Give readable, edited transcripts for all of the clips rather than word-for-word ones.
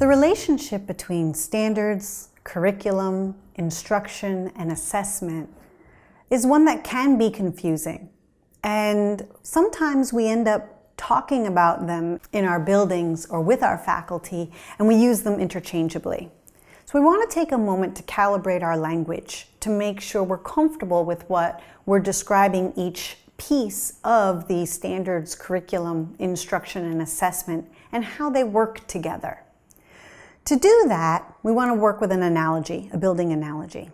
The relationship between standards, curriculum, instruction, and assessment is one that can be confusing. And sometimes we end up talking about them in our buildings or with our faculty, and we use them interchangeably. So we want to take a moment to calibrate our language to make sure we're comfortable with what we're describing each piece of the standards, curriculum, instruction, and assessment, and how they work together. To do that, we want to work with an analogy, a building analogy.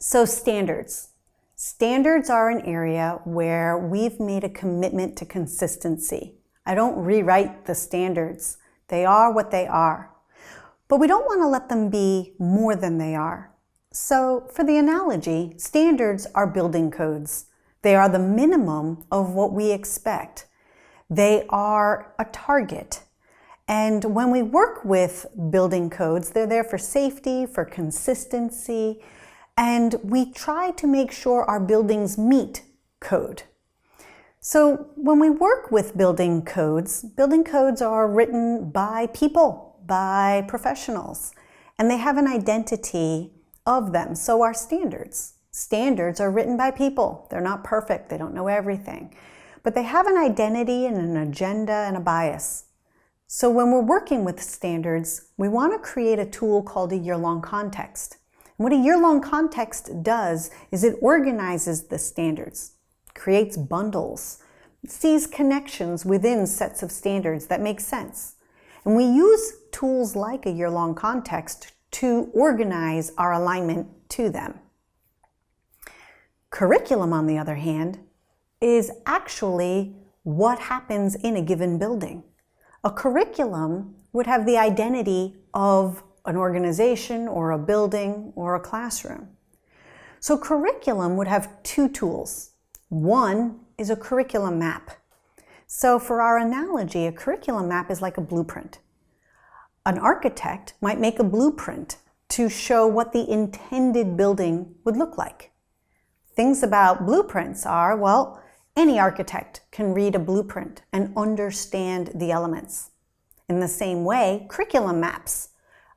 So standards. Standards are an area where we've made a commitment to consistency. I don't rewrite the standards. They are what they are. But we don't want to let them be more than they are. So for the analogy, standards are building codes. They are the minimum of what we expect. They are a target. And when we work with building codes, they're there for safety, for consistency, and we try to make sure our buildings meet code. So when we work with building codes are written by people, by professionals, and they have an identity of them. So our standards are written by people. They're not perfect, they don't know everything, but they have an identity and an agenda and a bias. So when we're working with standards, we want to create a tool called a year-long context. And what a year-long context does is it organizes the standards, creates bundles, sees connections within sets of standards that make sense. And we use tools like a year-long context to organize our alignment to them. Curriculum, on the other hand, is actually what happens in a given building. A curriculum would have the identity of an organization or a building or a classroom. So curriculum would have two tools. One is a curriculum map. So for our analogy, a curriculum map is like a blueprint. An architect might make a blueprint to show what the intended building would look like. Things about blueprints are, well, any architect can read a blueprint and understand the elements. In the same way, curriculum maps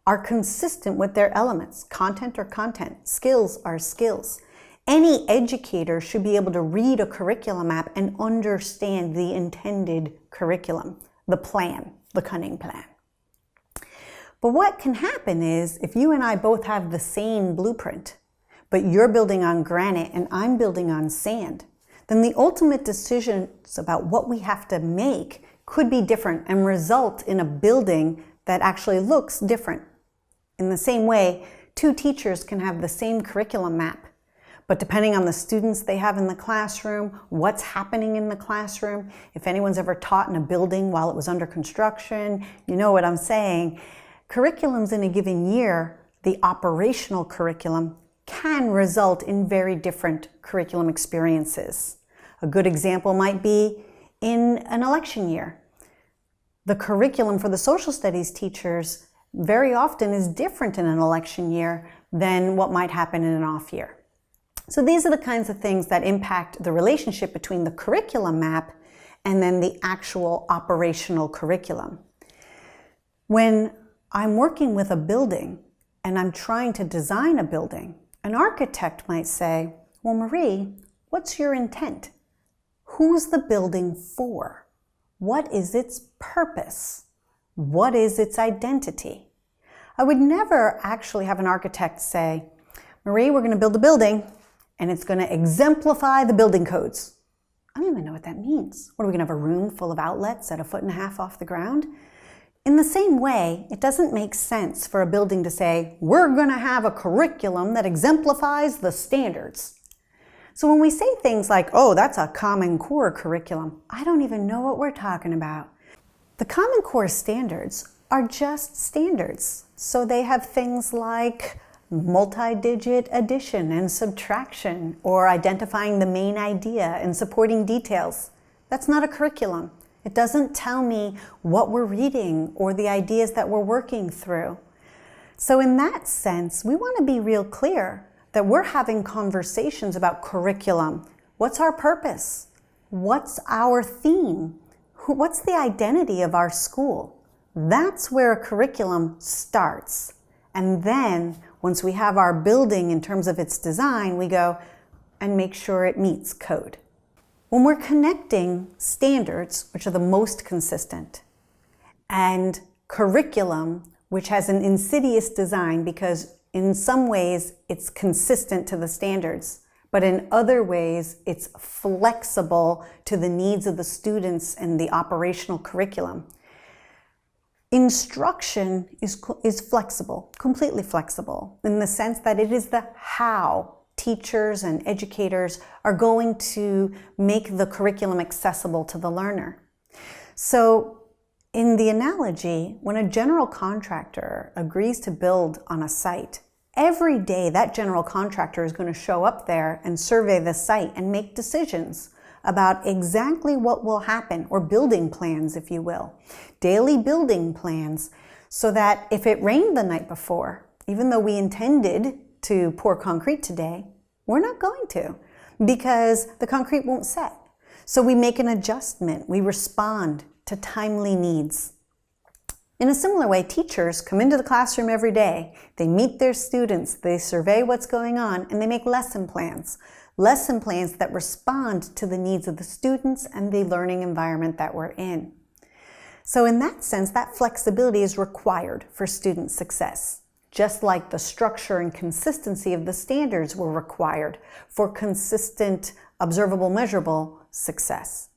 are consistent with their elements. Content are content, skills are skills. Any educator should be able to read a curriculum map and understand the intended curriculum, the plan, the cunning plan. But what can happen is if you and I both have the same blueprint, but you're building on granite and I'm building on sand, then the ultimate decisions about what we have to make could be different and result in a building that actually looks different. In the same way, two teachers can have the same curriculum map, but depending on the students they have in the classroom, what's happening in the classroom, if anyone's ever taught in a building while it was under construction, you know what I'm saying. Curriculums in a given year, the operational curriculum, can result in very different curriculum experiences. A good example might be in an election year. The curriculum for the social studies teachers very often is different in an election year than what might happen in an off year. So these are the kinds of things that impact the relationship between the curriculum map and then the actual operational curriculum. When I'm working with a building and I'm trying to design a building, an architect might say, well, Marie, what's your intent? Who's the building for? What is its purpose? What is its identity? I would never actually have an architect say, Marie, we're going to build a building and it's going to exemplify the building codes. I don't even know what that means. What, are we going to have a room full of outlets at 1.5 feet off the ground? In the same way, it doesn't make sense for a building to say, we're going to have a curriculum that exemplifies the standards. So when we say things like, oh, that's a Common Core curriculum, I don't even know what we're talking about. The Common Core standards are just standards. So they have things like multi-digit addition and subtraction, or identifying the main idea and supporting details. That's not a curriculum. It doesn't tell me what we're reading or the ideas that we're working through. So in that sense, we want to be real clear that we're having conversations about curriculum. What's our purpose? What's our theme? What's the identity of our school? That's where a curriculum starts. And then once we have our building in terms of its design, we go and make sure it meets code. When we're connecting standards, which are the most consistent, and curriculum, which has an insidious design because in some ways it's consistent to the standards, but in other ways it's flexible to the needs of the students and the operational curriculum. Instruction is flexible, completely flexible, in the sense that it is the how teachers and educators are going to make the curriculum accessible to the learner. So in the analogy, when a general contractor agrees to build on a site, every day that general contractor is going to show up there and survey the site and make decisions about exactly what will happen, or building plans, if you will, daily building plans, so that if it rained the night before, even though we intended to pour concrete today, we're not going to, because the concrete won't set. So we make an adjustment, we respond to timely needs. In a similar way, teachers come into the classroom every day, they meet their students, they survey what's going on, and they make lesson plans that respond to the needs of the students and the learning environment that we're in. So in that sense, that flexibility is required for student success, just like the structure and consistency of the standards were required for consistent, observable, measurable success.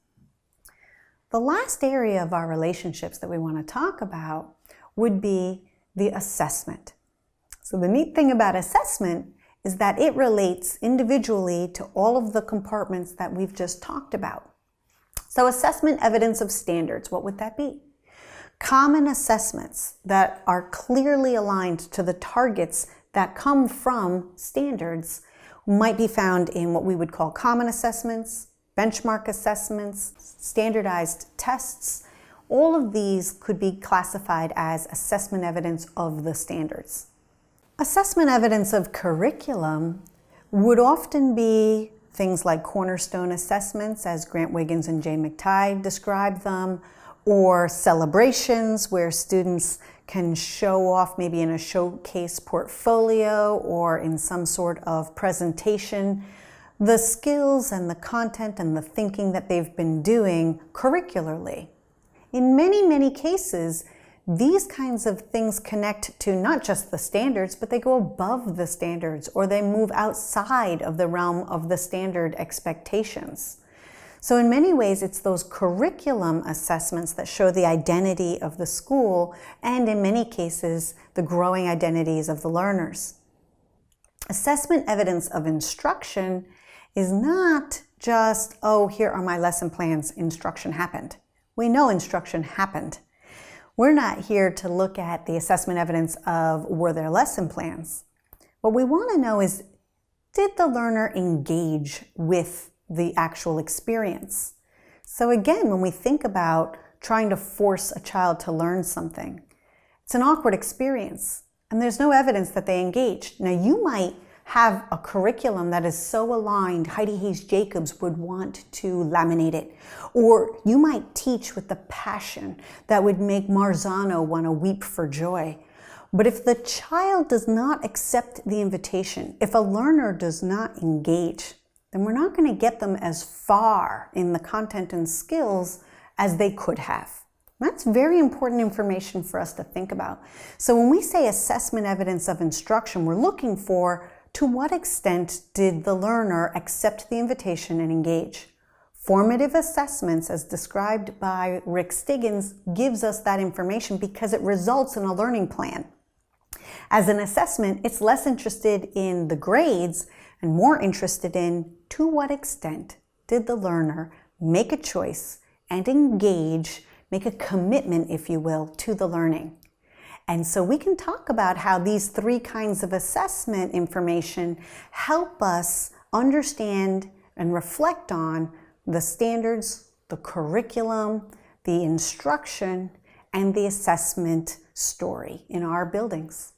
The last area of our relationships that we want to talk about would be the assessment. So the neat thing about assessment is that it relates individually to all of the compartments that we've just talked about. So assessment evidence of standards, what would that be? Common assessments that are clearly aligned to the targets that come from standards might be found in what we would call common assessments, benchmark assessments, standardized tests. All of these could be classified as assessment evidence of the standards. Assessment evidence of curriculum would often be things like cornerstone assessments, as Grant Wiggins and Jay McTighe describe them, or celebrations where students can show off maybe in a showcase portfolio or in some sort of presentation the skills and the content and the thinking that they've been doing curricularly. In many, many cases, these kinds of things connect to not just the standards, but they go above the standards, or they move outside of the realm of the standard expectations. So in many ways, it's those curriculum assessments that show the identity of the school, and in many cases, the growing identities of the learners. Assessment evidence of instruction is not just, oh, here are my lesson plans, instruction happened. We know instruction happened. We're not here to look at the assessment evidence of, were there lesson plans? What we want to know is, did the learner engage with the actual experience? So again, when we think about trying to force a child to learn something, it's an awkward experience, and there's no evidence that they engaged. Now, you might have a curriculum that is so aligned, Heidi Hayes Jacobs would want to laminate it. Or you might teach with the passion that would make Marzano want to weep for joy. But if the child does not accept the invitation, if a learner does not engage, then we're not going to get them as far in the content and skills as they could have. That's very important information for us to think about. So when we say assessment evidence of instruction, we're looking for, to what extent did the learner accept the invitation and engage? Formative assessments, as described by Rick Stiggins, gives us that information because it results in a learning plan. As an assessment, it's less interested in the grades and more interested in, to what extent did the learner make a choice and engage, make a commitment, if you will, to the learning. And so we can talk about how these three kinds of assessment information help us understand and reflect on the standards, the curriculum, the instruction, and the assessment story in our buildings.